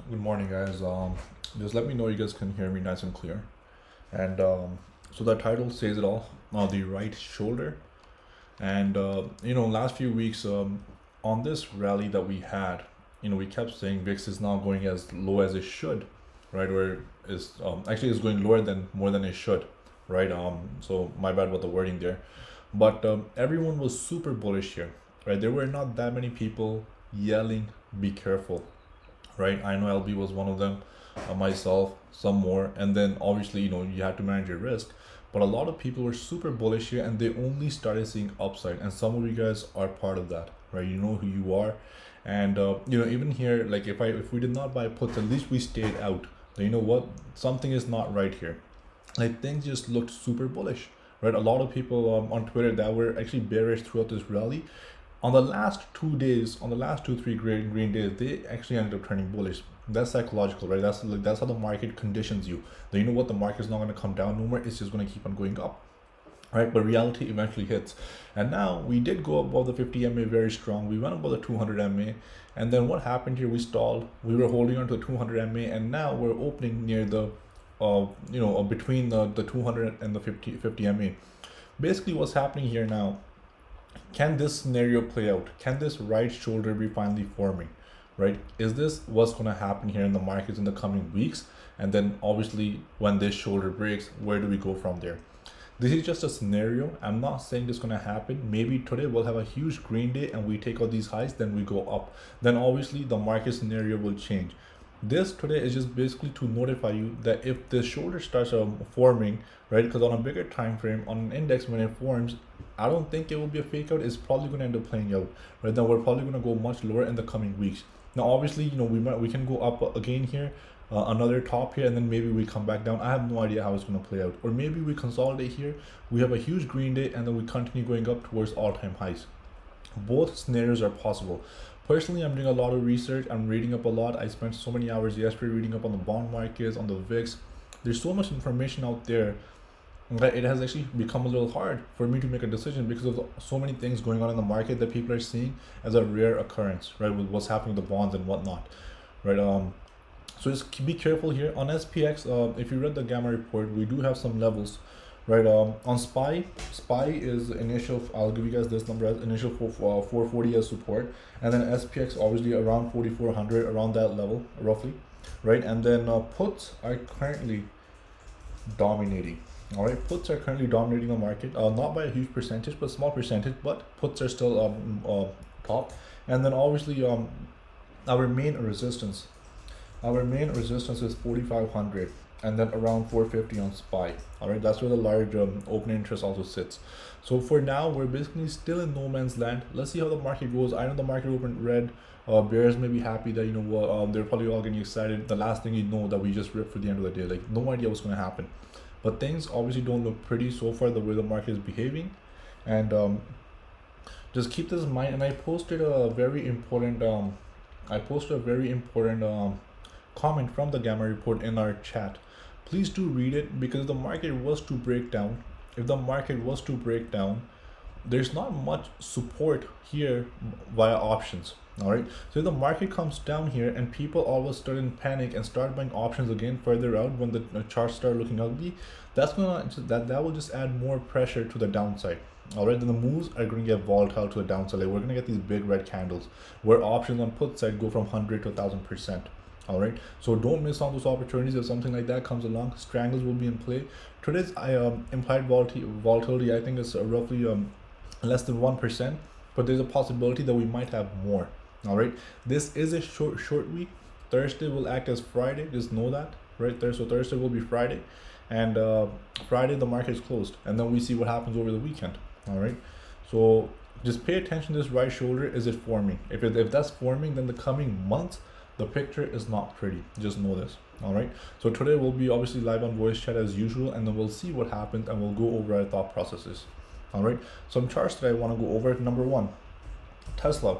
Good morning, guys. Just let me know you guys can hear me nice and clear. And so the title says it all. The right shoulder. And last few weeks, on this rally that we had, we kept saying VIX is now going as low as it should, right? Or is actually is going lower than more than it should, right? So my bad about the wording there, but everyone was super bullish here, right? There were not that many people yelling, "Be careful," right? I know LB was one of them, myself, some more, and then obviously you have to manage your risk. But a lot of people were super bullish here, and they only started seeing upside. And some of you guys are part of that, right? You know who you are, and even here, like if we did not buy puts, at least we stayed out. You know what? Something is not right here. Like things just looked super bullish, right? A lot of people on Twitter that were actually bearish throughout this rally, on the last 2 days, on the last 2 3 green days, they actually ended up turning bullish. That's psychological, right? That's how the market conditions you. That you know what, the market's not going to come down no more, it's just going to keep on going up, right? But reality eventually hits, and now we did go above the 50 MA very strong. We went above the 200 MA, and then what happened here? We stalled. We were holding on to the 200 MA, and now we're opening near the between the 200 and the 50 MA. Basically what's happening here now, can this scenario play out? Can this right shoulder be finally forming, right? Is this what's going to happen here in the markets in the coming weeks? And then obviously when this shoulder breaks, where do we go from there? This is just a scenario. I'm not saying this is going to happen. Maybe today we'll have a huge green day and we take out these highs, then we go up. Then obviously the market scenario will change. This today is just basically to notify you that if this shoulder starts forming, right? Because on a bigger time frame, on an index, when it forms, I don't think it will be a fake out. It's probably going to end up playing out, right? Then we're probably going to go much lower in the coming weeks. Now, obviously, we can go up again here, another top here, and then maybe we come back down. I have no idea how it's going to play out. Or maybe we consolidate here, we have a huge green day, and then we continue going up towards all-time highs. Both scenarios are possible. Personally, I'm doing a lot of research. I'm reading up a lot. I spent so many hours yesterday reading up on the bond markets, on the VIX. There's so much information out there that it has actually become a little hard for me to make a decision because of so many things going on in the market that people are seeing as a rare occurrence, right? With what's happening with the bonds and whatnot, right? So just be careful here on SPX. If you read the gamma report, we do have some levels, right? On SPY is initial. I'll give you guys this number as initial 440 as support, and then SPX obviously around 4400, around that level roughly, right? And then puts are currently dominating. All right, puts are currently dominating the market, not by a huge percentage, but small percentage. But puts are still top. And then obviously our main resistance, is 4500, and then around 450 on SPY. All right, that's where the large open interest also sits. So for now, we're basically still in no man's land. Let's see how the market goes. I know the market opened red. Bears may be happy that they're probably all getting excited. The last thing you know that we just ripped for the end of the day. Like no idea what's going to happen. But things obviously don't look pretty so far, the way the market is behaving. And just keep this in mind. And I posted a very important comment from the gamma report in our chat. Please do read it, because if the market was to break down, there's not much support here via options. All right, so if the market comes down here and people all of a sudden panic and start buying options again further out when the charts start looking ugly, that will just add more pressure to the downside. All right, then the moves are going to get volatile to the downside. Like we're going to get these big red candles where options on put side go from 100 to 1000%. All right, so don't miss on those opportunities. If something like that comes along, strangles will be in play. Today's implied volatility I think is roughly less than 1%, but there's a possibility that we might have more. All right, this is a short week. Thursday will act as Friday, just know that, right there. So Thursday will be Friday, and Friday the market is closed, and then we see what happens over the weekend. All right, so just pay attention to this right shoulder. Is it forming? If that's forming, then the coming months the picture is not pretty. Just know this. All right, so today we'll be obviously live on voice chat as usual, and then we'll see what happens and we'll go over our thought processes. All right, some charts that I want to go over. Number one, Tesla.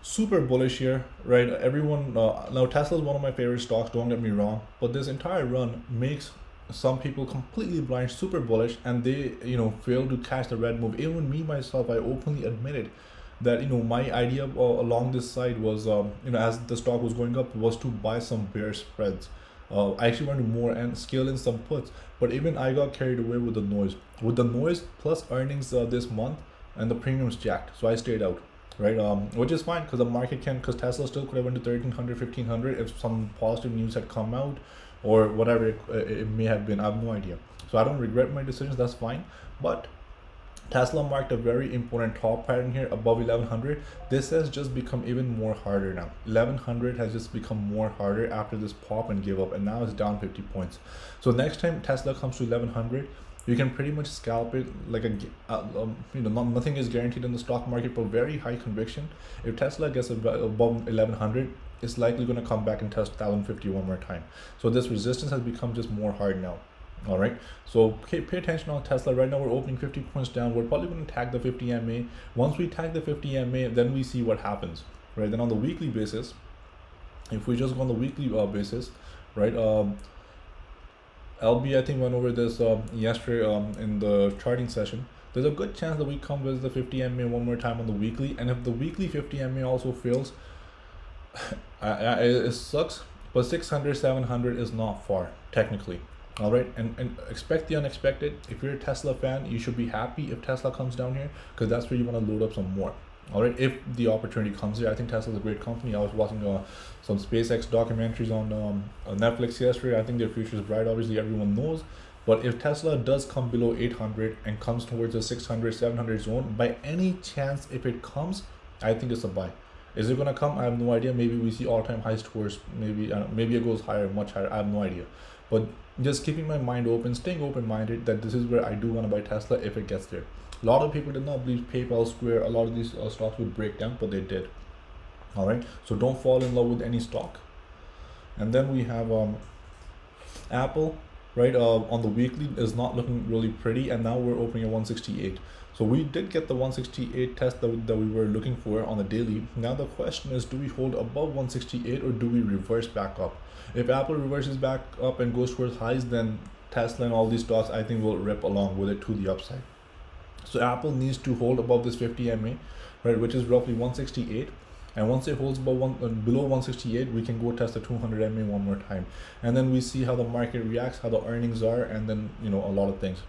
Super bullish here, right? Everyone now Tesla is one of my favorite stocks, don't get me wrong, but this entire run makes some people completely blind, super bullish, and they fail to catch the red move. Even me myself, I openly admitted that my idea along this side was as the stock was going up was to buy some bear spreads. I actually went to more and scale in some puts, but even I got carried away with the noise. With the noise plus earnings this month, and the premiums jacked, so I stayed out, right? Which is fine because the market because Tesla still could have went to 1300, 1500 if some positive news had come out, or whatever it may have been. I have no idea. So I don't regret my decisions. That's fine, but Tesla marked a very important top pattern here above 1100. This has just become even more harder now. 1100 has just become more harder after this pop and give up, and now it's down 50 points. So next time Tesla comes to 1100, you can pretty much scalp it like nothing is guaranteed in the stock market, but very high conviction. If Tesla gets above 1100, it's likely going to come back and test 1050 one more time. So this resistance has become just more hard now. All right, so pay attention on Tesla. Right now we're opening 50 points down. We're probably going to tag the 50 MA. Once we tag the 50 MA, then we see what happens, right? Then on the weekly basis, if we just go on the weekly basis, right, LB I think went over this yesterday in the charting session. There's a good chance that we come with the 50 MA one more time on the weekly, and if the weekly 50 MA also fails, it sucks, but 600, 700 is not far technically. All right, and expect the unexpected. If you're a Tesla fan, you should be happy if Tesla comes down here, because that's where you want to load up some more. All right, if the opportunity comes here. I think Tesla's a great company. I was watching some SpaceX documentaries on Netflix yesterday. I think their future is bright. Obviously, everyone knows. But if Tesla does come below 800 and comes towards the 600, 700 zone, by any chance, if it comes, I think it's a buy. Is it going to come? I have no idea. Maybe we see all-time highs towards, maybe it goes higher, much higher. I have no idea. But just keeping my mind open, staying open-minded, that this is where I do want to buy Tesla if it gets there. A lot of people did not believe PayPal, Square, a lot of these stocks would break down, but they did. All right, so don't fall in love with any stock. And then we have Apple, right? On the weekly is not looking really pretty, and now we're opening at 168. So we did get the 168 test that we were looking for on the daily. Now the question is, do we hold above 168 or do we reverse back up? If Apple reverses back up and goes towards highs, then Tesla and all these stocks I think will rip along with it to the upside. So Apple needs to hold above this 50 MA, right, which is roughly 168. And once it holds below 168, we can go test the 200 MA one more time. And then we see how the market reacts, how the earnings are, and then a lot of things.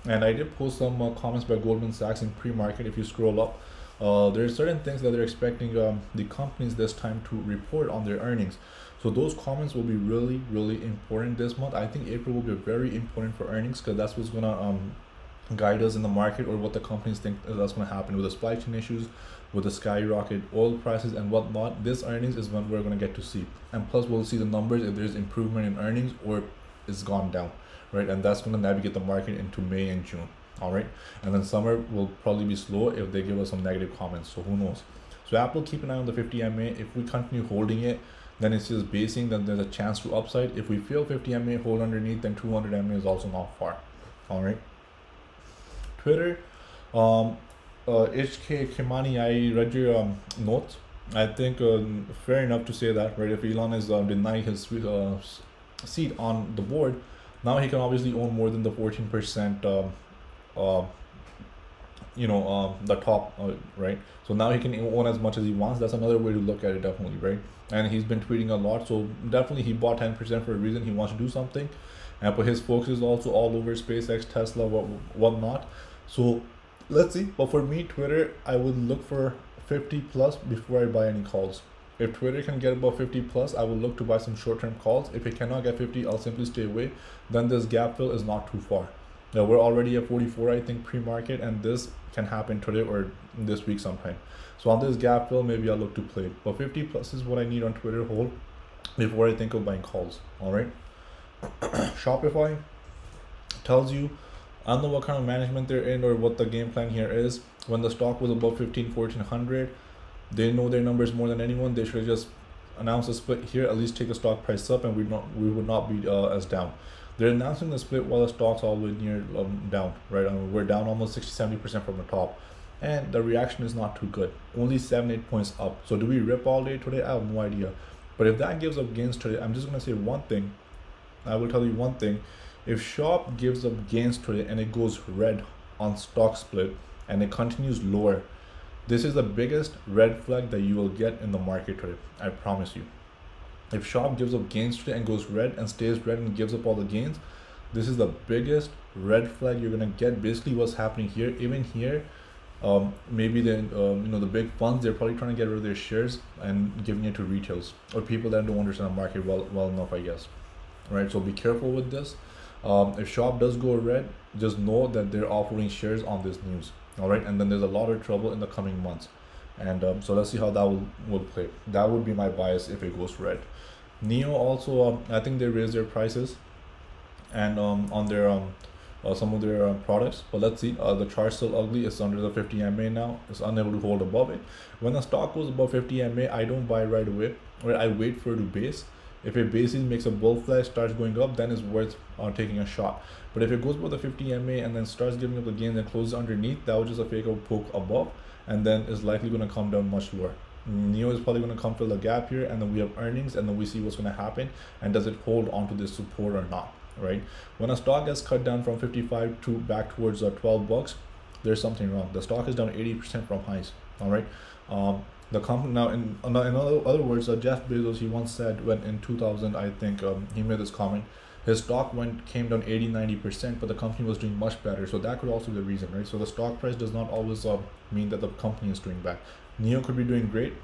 And I did post some comments by Goldman Sachs in pre-market. If you scroll up, there are certain things that they're expecting the companies this time to report on their earnings. So those comments will be really, really important this month. I think April will be very important for earnings, because that's what's gonna guide us in the market, or what the companies think that's gonna happen with the supply chain issues, with the skyrocket oil prices and whatnot. This earnings is when we're gonna get to see, and plus we'll see the numbers if there's improvement in earnings or it's gone down, right? And that's gonna navigate the market into May and June. All right, and then summer will probably be slow if they give us some negative comments. So who knows? So Apple, keep an eye on the 50 MA. If we continue holding it, then it's just basing, then there's a chance to upside. If we feel 50 MA, hold underneath, then 200 MA is also not far. All right. Twitter, HK Kimani, I read your notes. I think fair enough to say that, right? If Elon is denying his seat on the board, now he can obviously own more than the 14%. The top, right? So now he can own as much as he wants. That's another way to look at it, definitely, right? And he's been tweeting a lot, so definitely he bought 10% for a reason. He wants to do something, but his focus is also all over SpaceX, Tesla, whatnot. So let's see. But for me, Twitter, I would look for 50 plus before I buy any calls. If Twitter can get above 50 plus, I will look to buy some short-term calls. If it cannot get 50, I'll simply stay away. Then this gap fill is not too far. Now we're already at 44, I think, pre-market, and this can happen today or this week sometime. So on this gap fill, maybe I'll look to play. But 50 plus is what I need on Twitter hold before I think of buying calls. All right. Shopify tells you, I don't know what kind of management they're in or what the game plan here is. When the stock was above 1400, they know their numbers more than anyone. They should have just announced a split here, at least take the stock price up, and we would not be as down. They're announcing the split while the stock's all the way near down, right? We're down almost 60-70% from the top, and the reaction is not too good. Only 7-8 points up. So do we rip all day today? I have no idea. But if that gives up gains today, I'm just gonna say one thing. I will tell you one thing. If Shop gives up gains today and it goes red on stock split and it continues lower, This is the biggest red flag that you will get in the market today. I promise you. If shop gives up gains today and goes red and stays red and gives up all the gains, this is the biggest red flag you're gonna get. Basically, what's happening here, even here, maybe the the big funds, they're probably trying to get rid of their shares and giving it to retails or people that don't understand the market well enough, I guess. Right, so be careful with this. If shop does go red, just know that they're offloading shares on this news. All right, and then there's a lot of trouble in the coming months, and so let's see how that will play. That would be my bias if it goes red. Neo also, I think they raised their prices and on their some of their products, but let's see. The chart's still ugly. It's under the 50 MA now. It's unable to hold above it. When the stock goes above 50 MA, I don't buy right away. Right, I wait for it to base. If it bases, makes a bull flag, starts going up, then it's worth taking a shot. But if it goes above the 50 MA and then starts giving up the gains and closes underneath, that was just a fake out poke above, and then it's likely going to come down much lower. Neo is probably going to come fill the gap here, and then we have earnings, and then we see what's going to happen, and does it hold onto this support or not, right? When a stock gets cut down from 55 to back towards 12 bucks, there's something wrong. The stock is down 80% from highs, all right? The company now, in other words, Jeff Bezos, he once said, when in 2000, I think he made this comment, his stock came down 80-90%, but the company was doing much better. So that could also be the reason, right? So the stock price does not always mean that the company is doing bad. Neo could be doing great.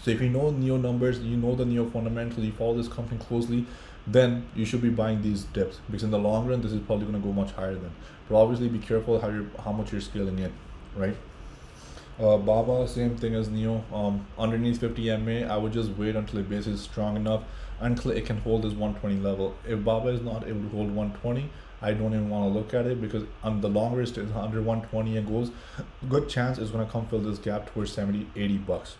So if you know Neo numbers, you know the Neo fundamentals, you follow this company closely, then you should be buying these dips, because in the long run, this is probably going to go much higher than. But obviously, be careful how much you're scaling in, right? Baba, same thing as Neo. Underneath 50 MA, I would just wait until the base is strong enough, until it can hold this 120 level. If Baba is not able to hold 120, I don't even want to look at it, because on the longer it stays under 120 and goes, good chance it's going to come fill this gap towards 70-80 bucks,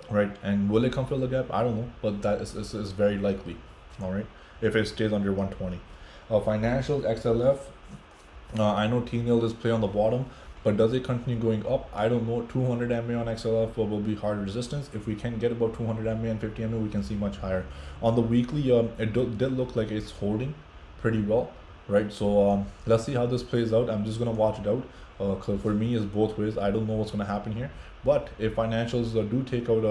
right? And will it come fill the gap? I don't know, but that is very likely, all right, if it stays under 120. Financials, XLF, I know T-Nail is play on the bottom, but does it continue going up? I don't know. 200 MA on XLF will be hard resistance. If we can get about 200 MA and 50 MA, we can see much higher. On the weekly, it did look like it's holding pretty well, right? So let's see how this plays out. I'm just gonna watch it out. Cause for me, it's both ways. I don't know what's gonna happen here. But if financials do take out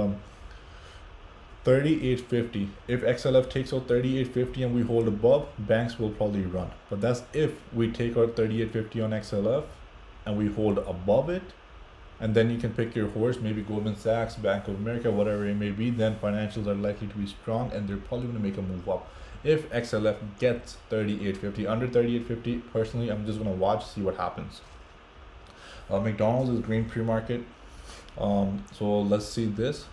38.50, if XLF takes out 38.50 and we hold above, banks will probably run. But that's if we take out 38.50 on XLF and we hold above it, and then you can pick your horse, maybe Goldman Sachs, Bank of America, whatever it may be, then financials are likely to be strong and they're probably going to make a move up. If XLF gets 38.50, under 38.50, personally, I'm just going to watch, see what happens. McDonald's is green pre-market, so let's see this.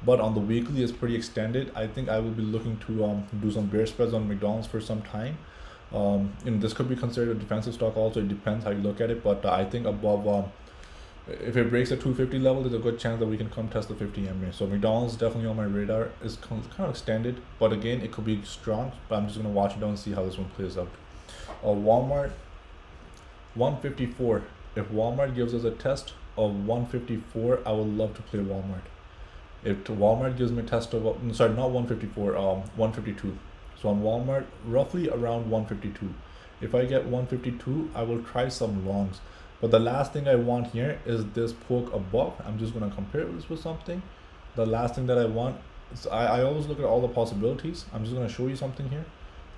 But on the weekly, it's pretty extended. I think I will be looking to do some bear spreads on McDonald's for some time. This could be considered a defensive stock also. It depends how you look at it, but I think above if it breaks the 250 level, there's a good chance that we can come test the 50 MA. So McDonald's definitely on my radar. It's kind of extended, but again, it could be strong, but I'm just going to watch it down and see how this one plays out. Walmart, 154. If Walmart gives us a test of 154, I would love to play Walmart. If Walmart gives me a test of, sorry, not 154, 152. So on Walmart, roughly around 152. If I get 152, I will try some longs. But the last thing I want here is this poke above. I'm just going to compare this with something. The last thing that I want is, I always look at all the possibilities. I'm just going to show you something here.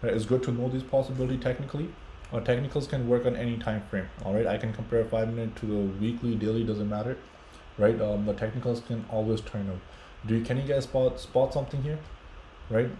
Right? It's good to know these possibilities technically. Technicals can work on any time frame. All right, I can compare 5 minute to the weekly, daily, doesn't matter. Right? The technicals can always turn out. Can you guys spot something here? Right?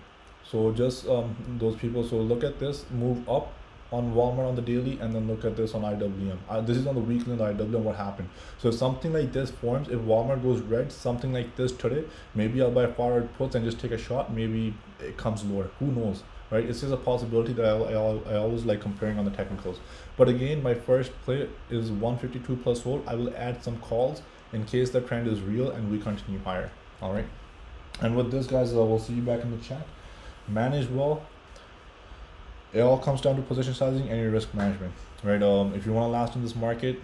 So just those people. So look at this move up on Walmart on the daily, and then look at this on IWM. This is on the weekly on the IWM. What happened? So if something like this forms, if Walmart goes red, something like this today, maybe I'll buy forward puts and just take a shot. Maybe it comes lower. Who knows? Right? It's just a possibility that I always like comparing on the technicals. But again, my first play is 152 plus hold. I will add some calls in case the trend is real and we continue higher. All right. And with this, guys, we'll see you back in the chat. Manage well. It all comes down to position sizing and your risk management, right? If you want to last in this market,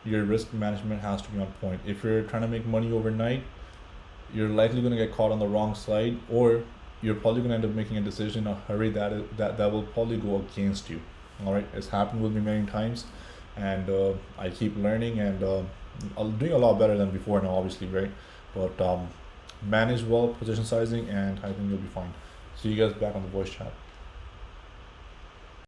your risk management has to be on point. If you're trying to make money overnight, you're likely going to get caught on the wrong side, or you're probably going to end up making a decision in a hurry that will probably go against you. All right, it's happened with me many times, and I keep learning, and doing a lot better than before now, obviously, right? But manage well position sizing, and I think you'll be fine. See you guys back on the voice chat.